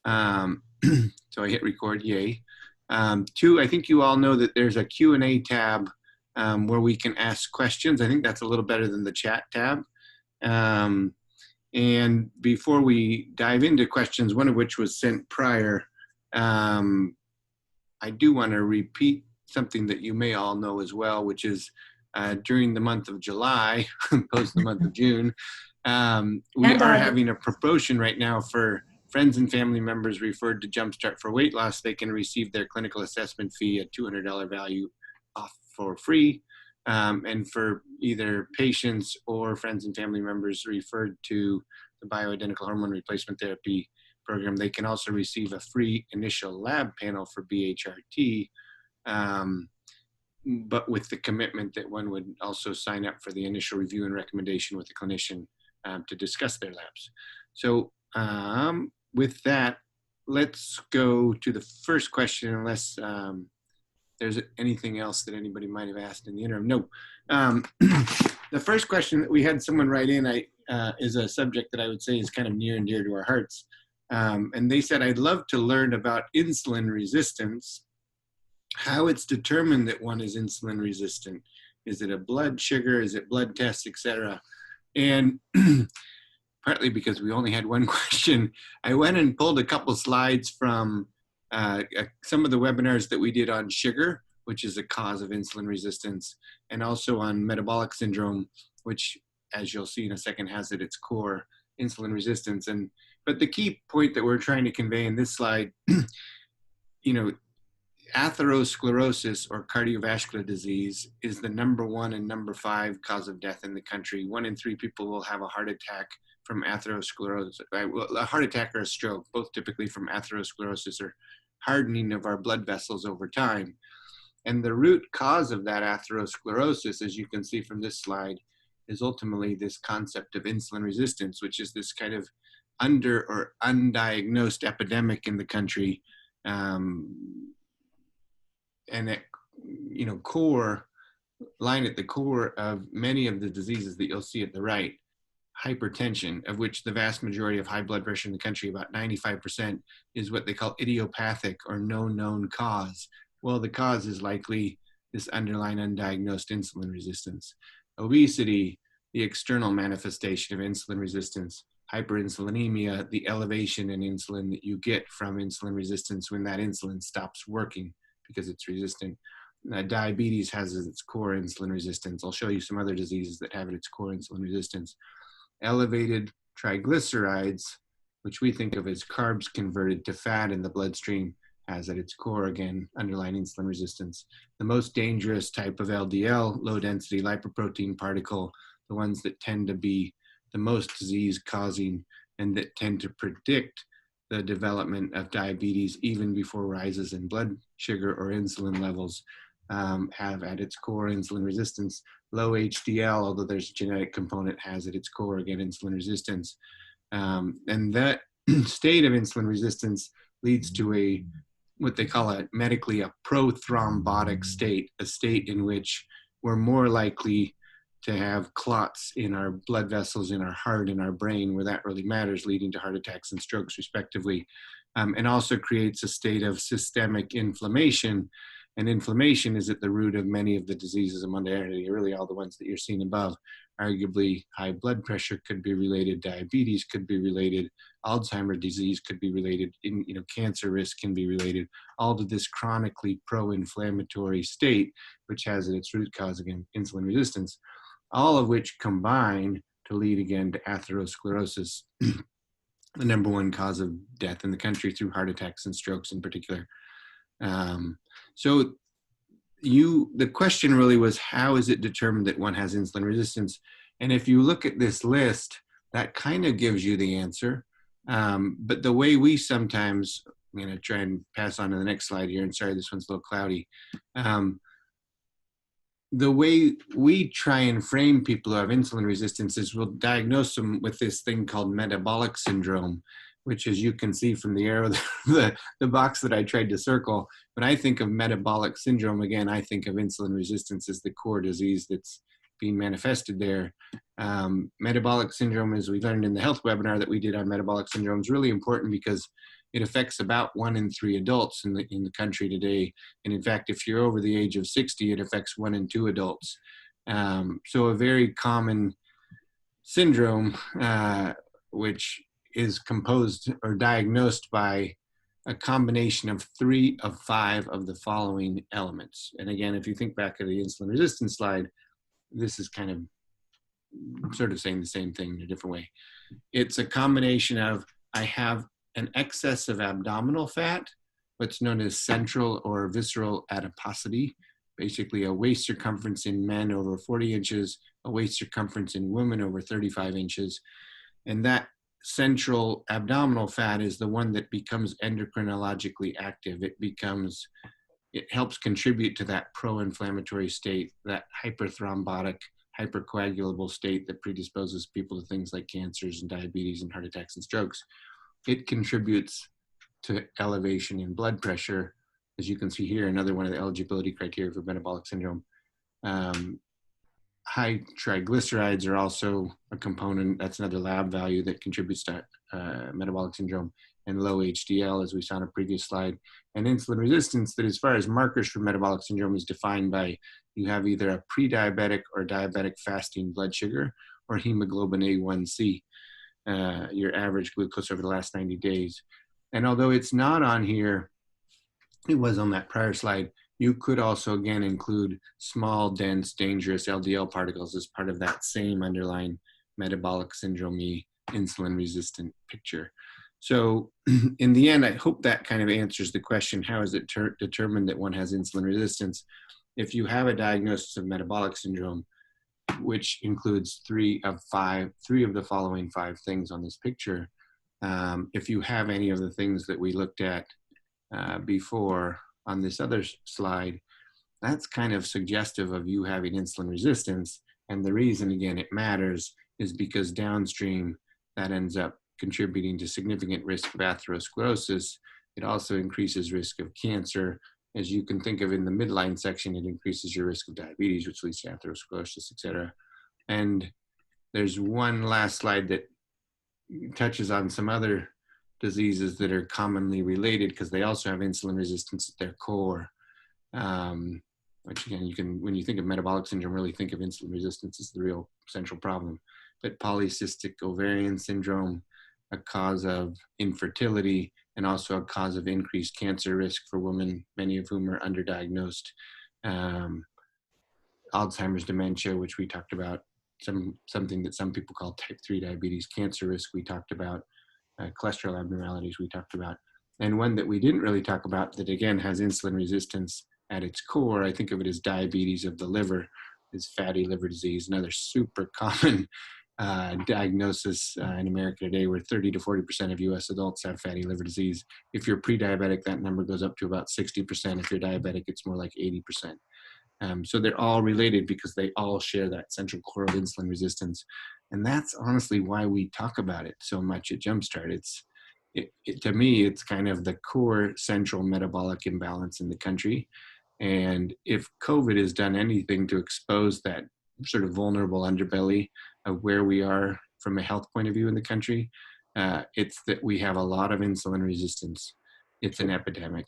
Um, so I hit record, yay. Two, I think you all know that there's a Q&A tab where we can ask questions. I think that's a little better than the chat tab. And before we dive into questions, one of which was sent prior, I do want to repeat something that you may all know as well, which is during the month of July, post the month of June, we are having a promotion right now for friends and family members referred to Jumpstart for weight loss. They can receive their clinical assessment fee at $200 value off for free. And for either patients or friends and family members referred to the bioidentical hormone replacement therapy program, they can also receive a free initial lab panel for BHRT, but with the commitment that one would also sign up for the initial review and recommendation with the clinician to discuss their labs. So with that, let's go to the first question, unless there's anything else that anybody might have asked in the interim. No. The first question that we had someone write in is a subject that I would say is kind of near and dear to our hearts. And they said, I'd love to learn about insulin resistance, how it's determined that one is insulin resistant. Is it a blood sugar? Is it blood tests, etc.? And partly because we only had one question, I went and pulled a couple slides from some of the webinars that we did on sugar, which is a cause of insulin resistance, and also on metabolic syndrome, which, as you'll see in a second, has at its core insulin resistance. But the key point that we're trying to convey in this slide, atherosclerosis or cardiovascular disease is the #1 and #5 cause of death in the country. 1 in 3 people will have a heart attack from atherosclerosis, a heart attack or a stroke, both typically from atherosclerosis or hardening of our blood vessels over time. And the root cause of that atherosclerosis, as you can see from this slide, is ultimately this concept of insulin resistance, which is this kind of under or undiagnosed epidemic in the country. And at the core of many of the diseases that you'll see at the right, hypertension, of which the vast majority of high blood pressure in the country, about 95%, is what they call idiopathic or no known cause. Well, the cause is likely this underlying undiagnosed insulin resistance. Obesity, the external manifestation of insulin resistance. Hyperinsulinemia, the elevation in insulin that you get from insulin resistance when that insulin stops working because it's resistant. Diabetes has at its core insulin resistance. I'll show you some other diseases that have at its core insulin resistance. Elevated triglycerides, which we think of as carbs converted to fat in the bloodstream, has at its core, again, underlying insulin resistance. The most dangerous type of LDL, low density lipoprotein particle, the ones that tend to be the most disease causing and that tend to predict the development of diabetes even before rises in blood sugar or insulin levels, have at its core insulin resistance. Low HDL, although there's a genetic component, has at its core, again, insulin resistance. And that state of insulin resistance leads to what they call medically a prothrombotic state, a state in which we're more likely to have clots in our blood vessels, in our heart, in our brain, where that really matters, leading to heart attacks and strokes, respectively, and also creates a state of systemic inflammation. And inflammation is at the root of many of the diseases of modernity, really all the ones that you're seeing above. Arguably, high blood pressure could be related, diabetes could be related, Alzheimer's disease could be related, cancer risk can be related, all to this chronically pro-inflammatory state, which has at its root cause, again, insulin resistance, all of which combine to lead, again, to atherosclerosis, the #1 cause of death in the country through heart attacks and strokes in particular. So the question really was, how is it determined that one has insulin resistance? And if you look at this list, that kind of gives you the answer. But the way we sometimes, I'm going to try and pass on to the next slide here, and sorry, this one's a little cloudy. The way we try and frame people who have insulin resistance is we'll diagnose them with this thing called metabolic syndrome, which, as you can see from the arrow, the box that I tried to circle, when I think of metabolic syndrome, again, I think of insulin resistance as the core disease that's being manifested there. Metabolic syndrome, as we learned in the health webinar that we did on metabolic syndrome, is really important because it affects about 1 in 3 adults in the country today. And in fact, if you're over the age of 60, it affects 1 in 2 adults. So a very common syndrome, which is composed or diagnosed by a combination of 3 of 5 of the following elements. And again, if you think back to the insulin resistance slide, this is kind of sort of saying the same thing in a different way. It's a combination of, I have an excess of abdominal fat, what's known as central or visceral adiposity, basically a waist circumference in men over 40 inches, a waist circumference in women over 35 inches. And that central abdominal fat is the one that becomes endocrinologically active. It helps contribute to that pro-inflammatory state, that hyperthrombotic, hypercoagulable state that predisposes people to things like cancers and diabetes and heart attacks and strokes. It contributes to elevation in blood pressure. As you can see here, another one of the eligibility criteria for metabolic syndrome. High triglycerides are also a component. That's another lab value that contributes to metabolic syndrome, and low HDL, as we saw in a previous slide. And insulin resistance, that as far as markers for metabolic syndrome, is defined by you have either a pre-diabetic or diabetic fasting blood sugar or hemoglobin A1C, your average glucose over the last 90 days. And although it's not on here, it was on that prior slide, you could also, again, include small, dense, dangerous LDL particles as part of that same underlying metabolic syndrome-y insulin-resistant picture. So in the end, I hope that kind of answers the question, how is it determined that one has insulin resistance? If you have a diagnosis of metabolic syndrome, which includes 3 of the following 5 things on this picture, if you have any of the things that we looked at before on this other slide, that's kind of suggestive of you having insulin resistance. And the reason, again, it matters is because downstream, that ends up contributing to significant risk of atherosclerosis. It also increases risk of cancer. As you can think of in the midline section, it increases your risk of diabetes, which leads to atherosclerosis, et cetera. And there's one last slide that touches on some other diseases that are commonly related because they also have insulin resistance at their core. Which again, when you think of metabolic syndrome, really think of insulin resistance as the real central problem. But polycystic ovarian syndrome, a cause of infertility, and also a cause of increased cancer risk for women, many of whom are underdiagnosed. Alzheimer's dementia, which we talked about, something that some people call type 3 diabetes, cancer risk we talked about, cholesterol abnormalities we talked about. And one that we didn't really talk about that, again, has insulin resistance at its core, I think of it as diabetes of the liver, is fatty liver disease, another super common diagnosis in America today, where 30 to 40% of US adults have fatty liver disease. If you're pre-diabetic, that number goes up to about 60%. If you're diabetic, it's more like 80%. So they're all related because they all share that central core of insulin resistance. And that's honestly why we talk about it so much at Jumpstart. To me, it's kind of the core central metabolic imbalance in the country. And if COVID has done anything to expose that sort of vulnerable underbelly of where we are from a health point of view in the country, it's that we have a lot of insulin resistance. It's an epidemic.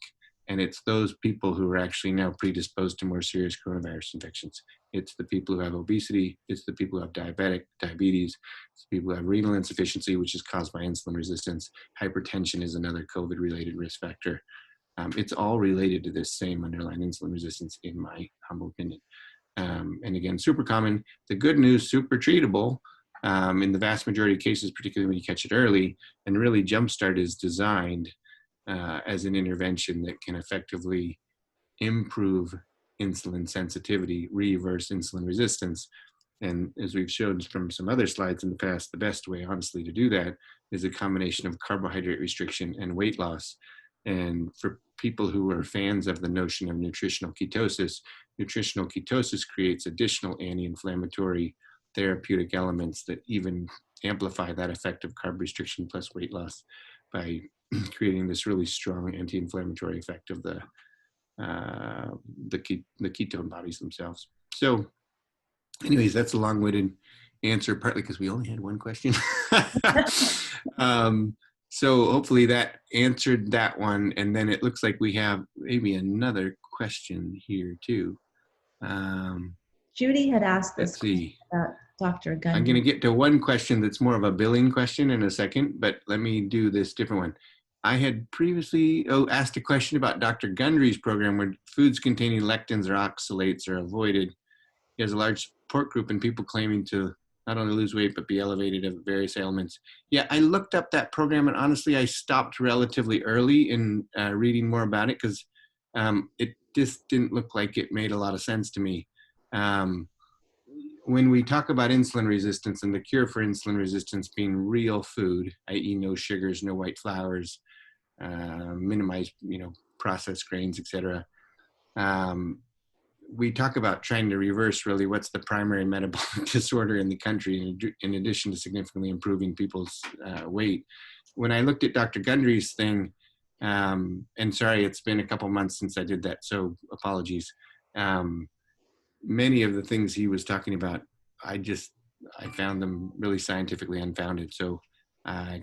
And it's those people who are actually now predisposed to more serious coronavirus infections. It's the people who have obesity. It's the people who have diabetes. It's the people who have renal insufficiency, which is caused by insulin resistance. Hypertension is another COVID-related risk factor. It's all related to this same underlying insulin resistance, in my humble opinion. And again, super common. The good news, super treatable in the vast majority of cases, particularly when you catch it early. And really, Jumpstart is designed as an intervention that can effectively improve insulin sensitivity, reverse insulin resistance. And as we've shown from some other slides in the past, the best way, honestly, to do that is a combination of carbohydrate restriction and weight loss. And for people who are fans of the notion of nutritional ketosis creates additional anti-inflammatory therapeutic elements that even amplify that effect of carb restriction plus weight loss by creating this really strong anti-inflammatory effect of the ketone bodies themselves. So anyways, that's a long-winded answer, partly because we only had one question. So hopefully that answered that one. And then it looks like we have maybe another question here too. Judy had asked this Let's see. about Dr. I'm going to Gundry. get to one question that's more of a billing question in a second, but let me do this different one. I had previously asked a question about Dr. Gundry's program where foods containing lectins or oxalates are avoided. He has a large support group and people claiming to not only lose weight, but be elevated of various ailments. Yeah, I looked up that program and honestly, I stopped relatively early in reading more about it because it just didn't look like it made a lot of sense to me. When we talk about insulin resistance and the cure for insulin resistance being real food, i.e. no sugars, no white flours, minimize, processed grains, etc. We talk about trying to reverse really what's the primary metabolic disorder in the country in addition to significantly improving people's weight. When I looked at Dr. Gundry's thing, and sorry, it's been a couple months since I did that, so apologies. Many of the things he was talking about, I found them really scientifically unfounded. So I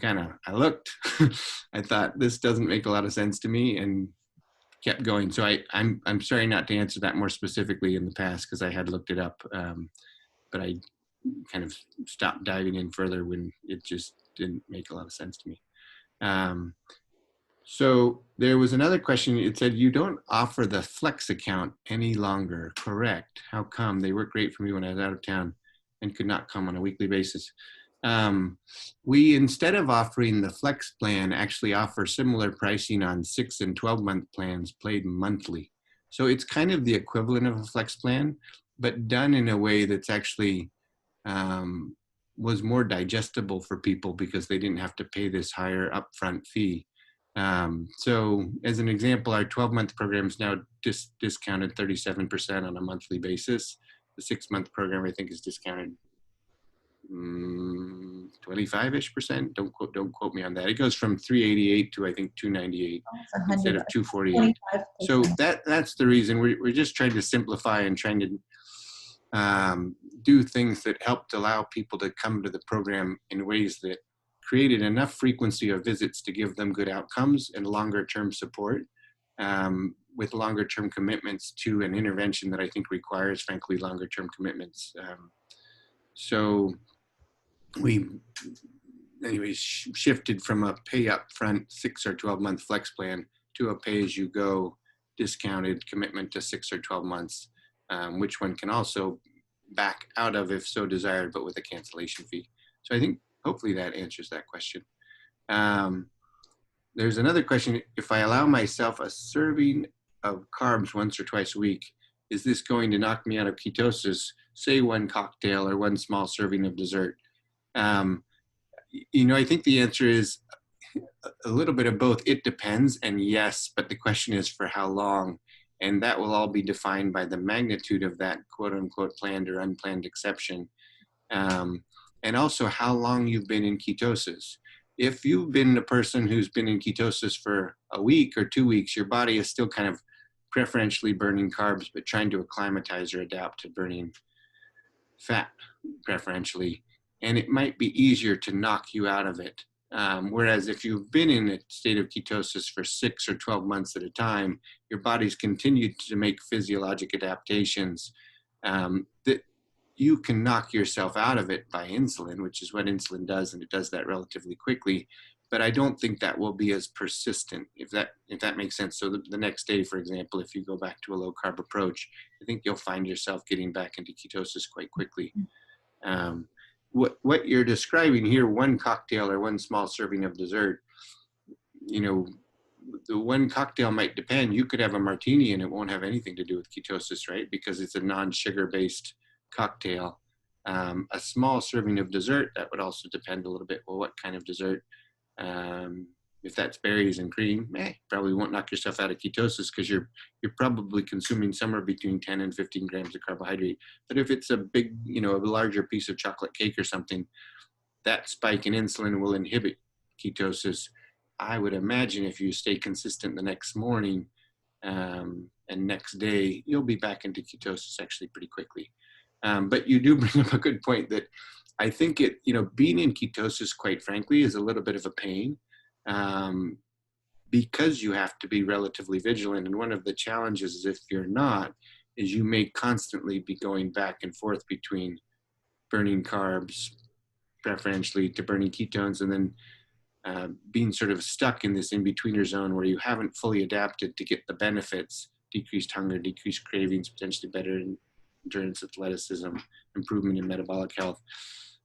looked, I thought this doesn't make a lot of sense to me and kept going. So I'm sorry not to answer that more specifically in the past because I had looked it up, but I kind of stopped diving in further when it just didn't make a lot of sense to me. So there was another question. It said, you don't offer the Flex account any longer, correct? How come? They worked great for me when I was out of town and could not come on a weekly basis. We, instead of offering the Flex plan, actually offer similar pricing on 6 and 12-month plans played monthly. So it's kind of the equivalent of a Flex plan, but done in a way that's actually was more digestible for people because they didn't have to pay this higher upfront fee. So as an example, our 12-month program is now discounted 37% on a monthly basis. The 6-month program, I think, is discounted 25-ish%. Don't quote me on that. It goes from 388 to I think 298 instead of 248. So that's the reason we're just trying to simplify and trying to do things that helped allow people to come to the program in ways that created enough frequency of visits to give them good outcomes and longer term support with longer term commitments to an intervention that I think requires, frankly, longer term commitments. So we, anyways, shifted from a pay up front 6 or 12-month flex plan to a pay as you go discounted commitment to 6 or 12 months, which one can also back out of if so desired, but with a cancellation fee. So I think hopefully that answers that question. There's another question. If I allow myself a serving of carbs once or twice a week, is this going to knock me out of ketosis? Say one cocktail or one small serving of dessert. I think the answer is a little bit of both. It depends, and yes, but the question is for how long? And that will all be defined by the magnitude of that quote unquote planned or unplanned exception. And also how long you've been in ketosis. If you've been a person who's been in ketosis for a week or 2 weeks, your body is still kind of preferentially burning carbs, but trying to acclimatize or adapt to burning fat preferentially. And it might be easier to knock you out of it. Whereas if you've been in a state of ketosis for 6 or 12 months at a time, your body's continued to make physiologic adaptations that you can knock yourself out of it by insulin, which is what insulin does, and it does that relatively quickly. But I don't think that will be as persistent, if that makes sense. So the next day, for example, if you go back to a low carb approach, I think you'll find yourself getting back into ketosis quite quickly. What you're describing here, one cocktail or one small serving of dessert, the one cocktail might depend. You could have a martini and it won't have anything to do with ketosis, right? Because it's a non-sugar based cocktail. A small serving of dessert, that would also depend a little bit. Well, what kind of dessert? If that's berries and cream, probably won't knock yourself out of ketosis because you're probably consuming somewhere between 10 and 15 grams of carbohydrate. But if it's a big, a larger piece of chocolate cake or something, that spike in insulin will inhibit ketosis. I would imagine if you stay consistent the next morning and next day, you'll be back into ketosis actually pretty quickly. But you do bring up a good point that I think being in ketosis, quite frankly, is a little bit of a pain. because you have to be relatively vigilant. And one of the challenges is if you're not, is you may constantly be going back and forth between burning carbs, preferentially to burning ketones, and then being sort of stuck in this in-betweener zone where you haven't fully adapted to get the benefits, decreased hunger, decreased cravings, potentially better endurance, athleticism, improvement in metabolic health.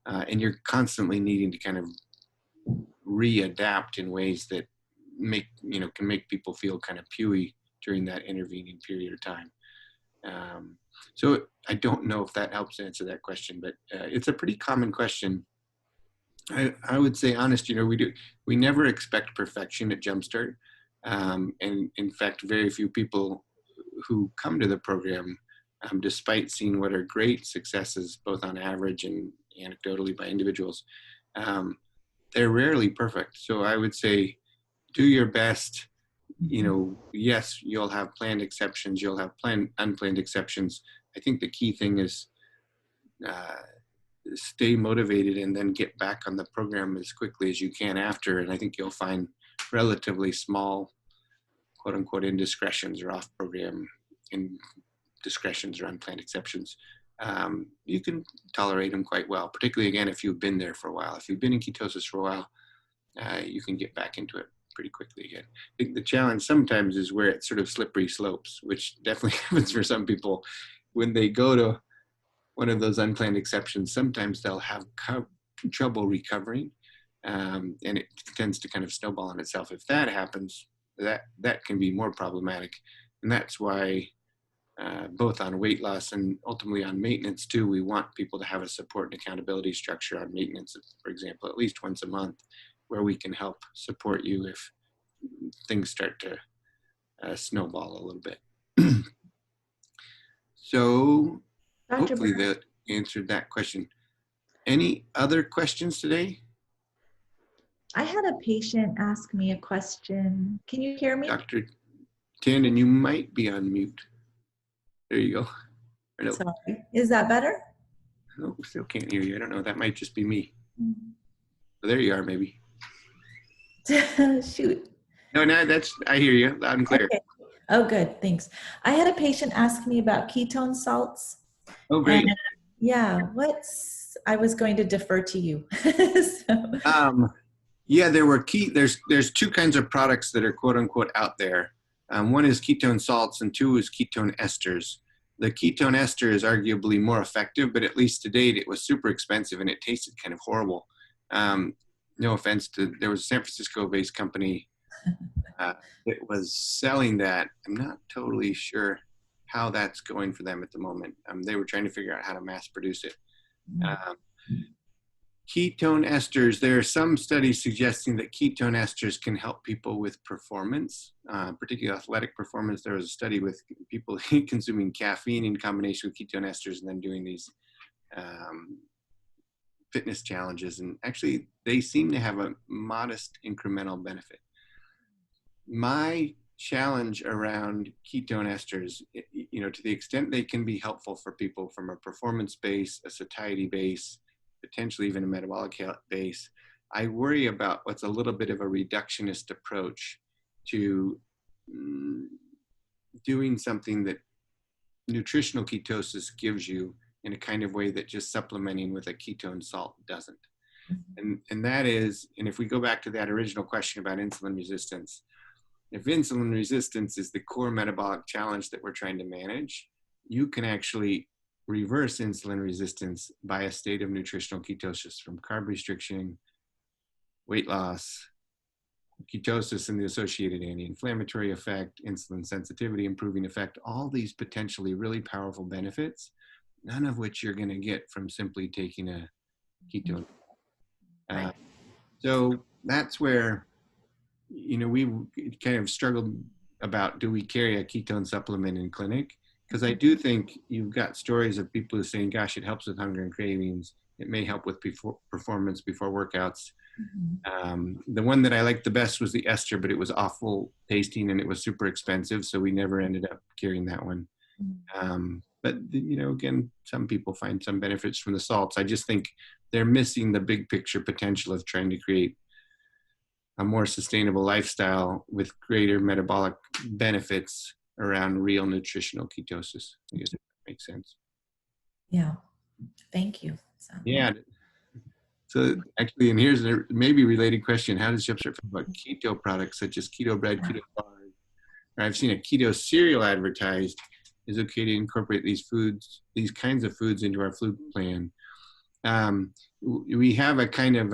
And you're constantly needing to kind of readapt in ways that can make people feel kind of pewy during that intervening period of time. So I don't know if that helps answer that question, but it's a pretty common question. I would say honest, we never expect perfection at Jumpstart. And in fact, very few people who come to the program, despite seeing what are great successes, both on average and anecdotally by individuals, they're rarely perfect. So I would say, do your best. Yes, you'll have planned exceptions, you'll have unplanned exceptions. I think the key thing is stay motivated and then get back on the program as quickly as you can after. And I think you'll find relatively small, quote unquote, indiscretions or off program indiscretions or unplanned exceptions. You can tolerate them quite well, particularly again, if you've been there for a while. If you've been in ketosis for a while, you can get back into it pretty quickly again. I think the challenge sometimes is where it's sort of slippery slopes, which definitely happens for some people. When they go to one of those unplanned exceptions, sometimes they'll have trouble recovering, and it tends to kind of snowball on itself. If that happens, that can be more problematic. And that's why both on weight loss and ultimately on maintenance too, we want people to have a support and accountability structure on maintenance, for example, at least once a month, where we can help support you if things start to snowball a little bit. So Dr. hopefully that answered that question. Any other questions today? I had a patient ask me a question. Can you hear me? Dr. Tandon, you might be on mute. There you go. No. Sorry. Is that better? No, still can't hear you. I don't know. That might just be me. Well, there you are, maybe. Shoot. No, I hear you loud and clear. Okay. Oh, good. Thanks. I had a patient ask me about ketone salts. Oh, great. And yeah, I was going to defer to you. Yeah, there's two kinds of products that are quote unquote out there. One is ketone salts and two is ketone esters. The ketone ester is arguably more effective, but at least to date it was super expensive and it tasted kind of horrible. No offense there was a San Francisco-based company that was selling that. I'm not totally sure how that's going for them at the moment. They were trying to figure out how to mass produce it. Ketone esters, there are some studies suggesting that ketone esters can help people with performance, particularly athletic performance. There was a study with people consuming caffeine in combination with ketone esters and then doing these fitness challenges. And actually, they seem to have a modest incremental benefit. My challenge around ketone esters, to the extent they can be helpful for people from a performance base, a satiety base, potentially even a metabolic health base, I worry about what's a little bit of a reductionist approach to doing something that nutritional ketosis gives you in a kind of way that just supplementing with a ketone salt doesn't. And that is, and if we go back to that original question about insulin resistance, if insulin resistance is the core metabolic challenge that we're trying to manage, you can actually reverse insulin resistance by a state of nutritional ketosis from carb restriction, weight loss, ketosis and the associated anti-inflammatory effect, insulin sensitivity, improving effect, all these potentially really powerful benefits, none of which you're going to get from simply taking a ketone. So that's where, we kind of struggled about, do we carry a ketone supplement in clinic? Because I do think you've got stories of people who are saying, gosh, it helps with hunger and cravings. It may help with performance before workouts. The one that I liked the best was the ester, but it was awful tasting and it was super expensive. So we never ended up carrying that one. But, again, some people find some benefits from the salts. I just think they're missing the big picture potential of trying to create a more sustainable lifestyle with greater metabolic benefits around real nutritional ketosis. I guess that makes sense. Yeah. Thank you. Yeah. So actually, and here's a maybe related question: how does Jumpstart feel about keto products such as keto bread, keto bars? I've seen a keto cereal advertised. Is it okay to incorporate these foods, these kinds of foods, into our food plan? We have a kind of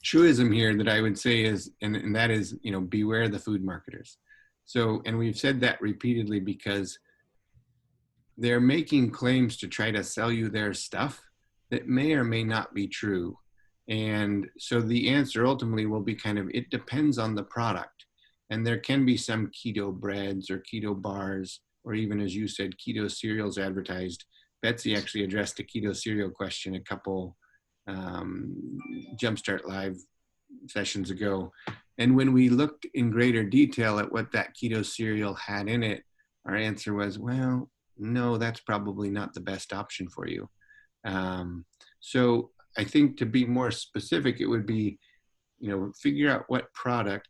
truism here that I would say is, and that is, beware the food marketers. So, and we've said that repeatedly because they're making claims to try to sell you their stuff that may or may not be true. And so the answer ultimately will be kind of, it depends on the product. And there can be some keto breads or keto bars, or even, as you said, keto cereals advertised. Betsy actually addressed a keto cereal question a couple Jumpstart Live sessions ago. And when we looked in greater detail at what that keto cereal had in it, our answer was, well, no, that's probably not the best option for you. So I think to be more specific, it would be, figure out what product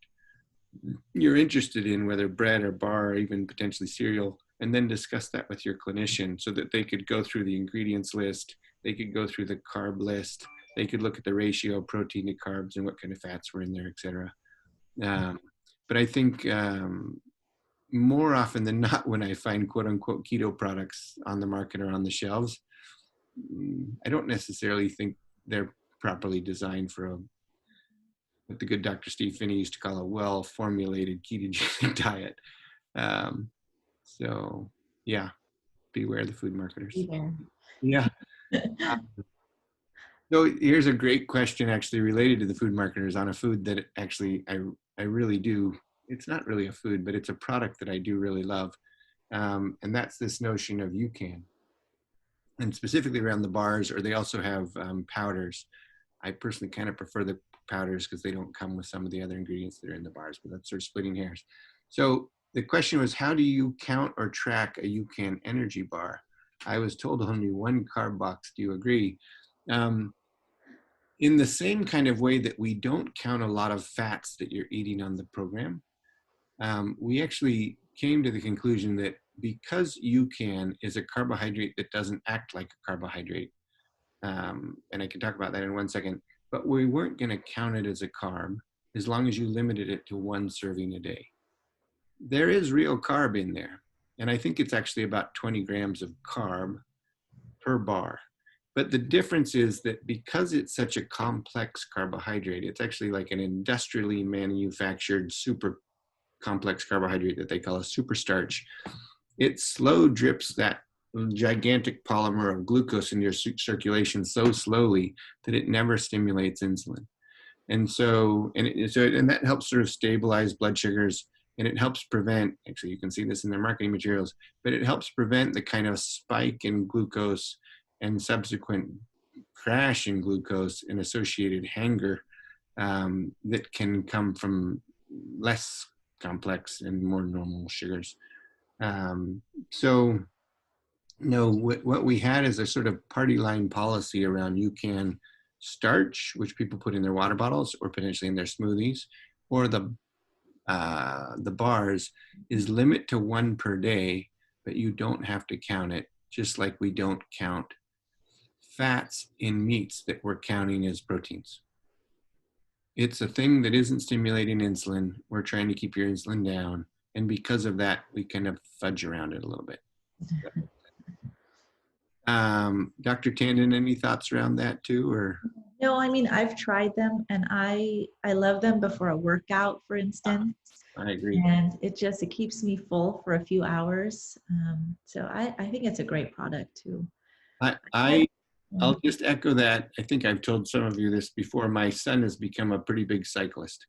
you're interested in, whether bread or bar or even potentially cereal, and then discuss that with your clinician so that they could go through the ingredients list, they could go through the carb list, they could look at the ratio of protein to carbs and what kind of fats were in there, et cetera. But I think more often than not, when I find quote unquote keto products on the market or on the shelves, I don't necessarily think they're properly designed for what the good Dr. Steve Finney used to call a well-formulated ketogenic diet. So yeah, beware the food marketers. Beware. Yeah. So here's a great question actually related to the food marketers on a food that actually I really do. It's not really a food, but it's a product that I do really love. And that's this notion of UCAN. And specifically around the bars, or they also have powders. I personally kind of prefer the powders because they don't come with some of the other ingredients that are in the bars, but that's sort of splitting hairs. So the question was, how do you count or track a UCAN energy bar? I was told only one carb box. Do you agree? In the same kind of way that we don't count a lot of fats that you're eating on the program, we actually came to the conclusion that because UCAN is a carbohydrate that doesn't act like a carbohydrate, and I can talk about that in 1 second, but we weren't going to count it as a carb as long as you limited it to 1 serving a day. There is real carb in there, and I think it's actually about 20 grams of carb per bar. But the difference is that because it's such a complex carbohydrate, it's actually like an industrially manufactured super complex carbohydrate that they call a superstarch. It slow drips that gigantic polymer of glucose into your circulation so slowly that it never stimulates insulin. And so, and that helps sort of stabilize blood sugars, and it helps prevent, actually you can see this in their marketing materials, but it helps prevent the kind of spike in glucose and subsequent crash in glucose and associated hangar that can come from less complex and more normal sugars. So, what we had is a sort of party line policy around UCAN starch, which people put in their water bottles or potentially in their smoothies, or the bars, is limit to 1 per day, but you don't have to count it, just like we don't count fats in meats that we're counting as proteins. It's a thing that isn't stimulating insulin. We're trying to keep your insulin down. And because of that, we kind of fudge around it a little bit. Dr. Tandon, any thoughts around that too, or? No, I mean, I've tried them and I love them before a workout, for instance. I agree. And it keeps me full for a few hours. So I think it's a great product too. I'll just echo that. I think I've told some of you this before. My son has become a pretty big cyclist.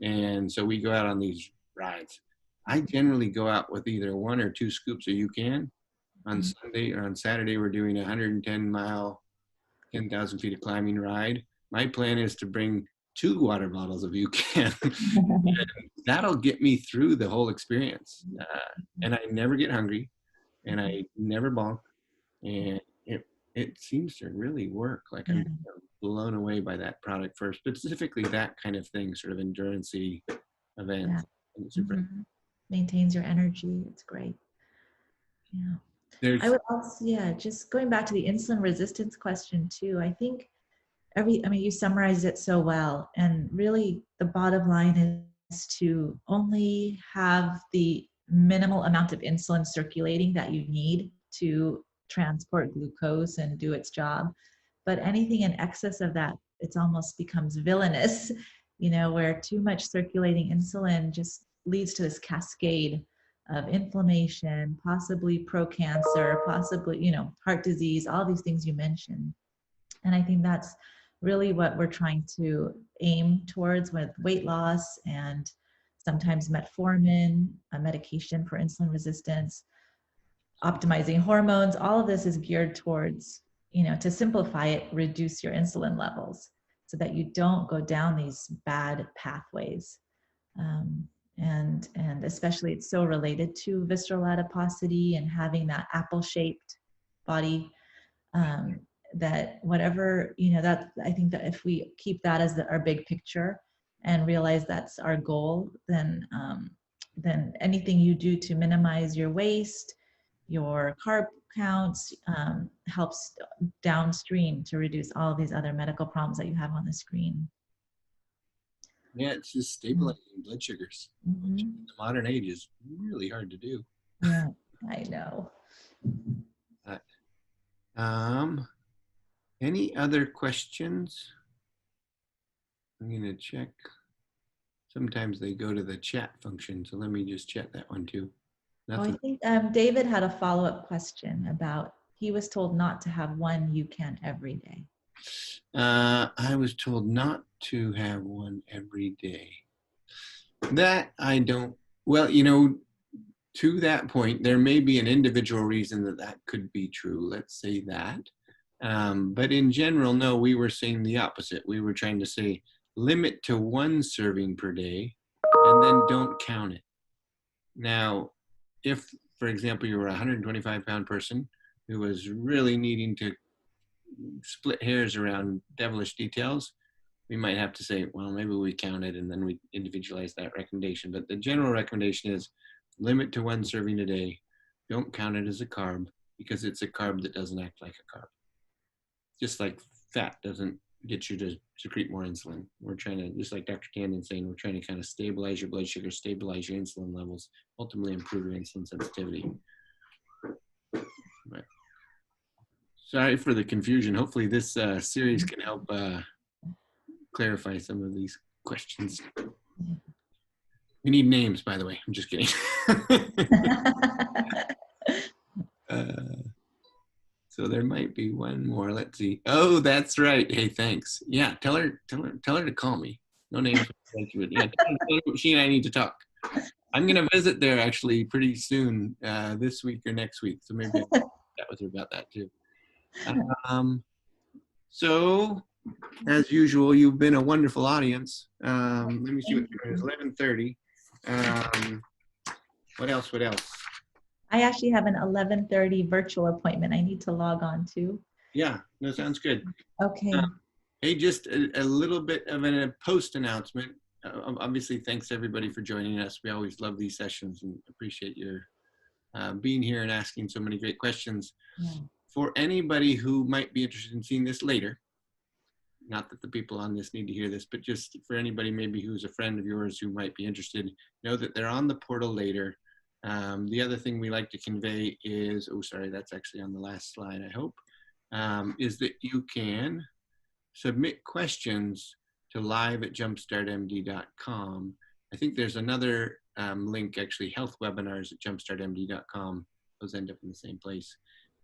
And so we go out on these rides. I generally go out with either 1 or 2 scoops of UCAN. On Sunday or on Saturday, we're doing a 110-mile, 10,000 feet of climbing ride. My plan is to bring 2 water bottles of UCAN. That'll get me through the whole experience. And I never get hungry, and I never bonk. And it seems to really work. Like Yeah, I'm blown away by that product for specifically that kind of thing, sort of endurance-y yeah. events. And it's super. Mhm. Maintains your energy. It's great. Yeah. I There's would also, yeah, just going back to the insulin resistance question too. I think I mean, you summarized it so well. And really, the bottom line is to only have the minimal amount of insulin circulating that you need to transport glucose and do its job. But anything in excess of that, it's almost becomes villainous, where too much circulating insulin just leads to this cascade of inflammation, possibly pro-cancer, possibly, heart disease, all these things you mentioned. And I think that's really what we're trying to aim towards with weight loss and sometimes metformin, a medication for insulin resistance, optimizing hormones. All of this is geared towards, to simplify it, reduce your insulin levels so that you don't go down these bad pathways. Um, and especially it's so related to visceral adiposity and having that apple-shaped body, um, that whatever, that I think that if we keep that as our big picture and realize that's our goal, then anything you do to minimize your waste, your carb counts, helps downstream to reduce all these other medical problems that you have on the screen. Yeah, it's just stabilizing blood sugars, which Mm-hmm. in the modern age is really hard to do. Yeah, I know. But, any other questions? I'm gonna check. Sometimes they go to the chat function, so let me just check that one too. Oh, I Nothing. think David had a follow-up question about he was told not to have one UCAN every day. I was told not to have one every day. That I don't, well, to that point, there may be an individual reason that that could be true. Let's say that. But in general, no, we were saying the opposite. We were trying to say limit to 1 serving per day and then don't count it. Now, if, for example, you were a 125-pound person who was really needing to split hairs around devilish details, we might have to say, well, maybe we count it and then we individualize that recommendation. But the general recommendation is limit to 1 serving a day. Don't count it as a carb because it's a carb that doesn't act like a carb. Just like fat doesn't get you to secrete more insulin. We're trying to, just like Dr. Tandon's saying, we're trying to kind of stabilize your blood sugar, stabilize your insulin levels, ultimately improve your insulin sensitivity. But sorry for the confusion. Hopefully this series can help clarify some of these questions. We need names, by the way. I'm just kidding. So there might be one more. Let's see. Oh, that's right. Hey, thanks. Yeah, tell her to call me. No names. Yeah, she and I need to talk. I'm gonna visit there actually pretty soon, this week or next week. So maybe I'll chat with her about that too. So as usual, you've been a wonderful audience. Let me see what it is. 11:30. What else? What else? I actually have an 11:30 virtual appointment I need to log on to. Yeah, no, sounds good. Okay. Hey, just a little bit of a post announcement. Obviously, thanks everybody for joining us. We always love these sessions and appreciate your being here and asking so many great questions. Yeah. For anybody who might be interested in seeing this later, not that the people on this need to hear this, but just for anybody maybe who's a friend of yours who might be interested, know that they're on the portal later. The other thing we like to convey is, oh, sorry, that's actually on the last slide, I hope, is that you can submit questions to live@jumpstartmd.com. I think there's another link, actually, health webinars at jumpstartmd.com. Those end up in the same place.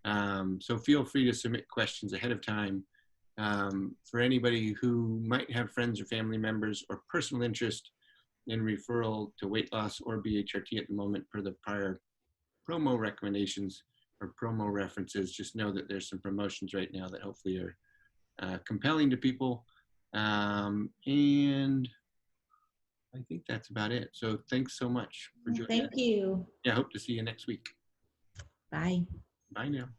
So feel free to submit questions ahead of time. For anybody who might have friends or family members or personal interest in referral to weight loss or BHRT at the moment per the prior promo recommendations or promo references, just know that there's some promotions right now that hopefully are compelling to people. And I think that's about it. So thanks so much for joining us. Thank you. Yeah, I hope to see you next week. Bye. Bye now.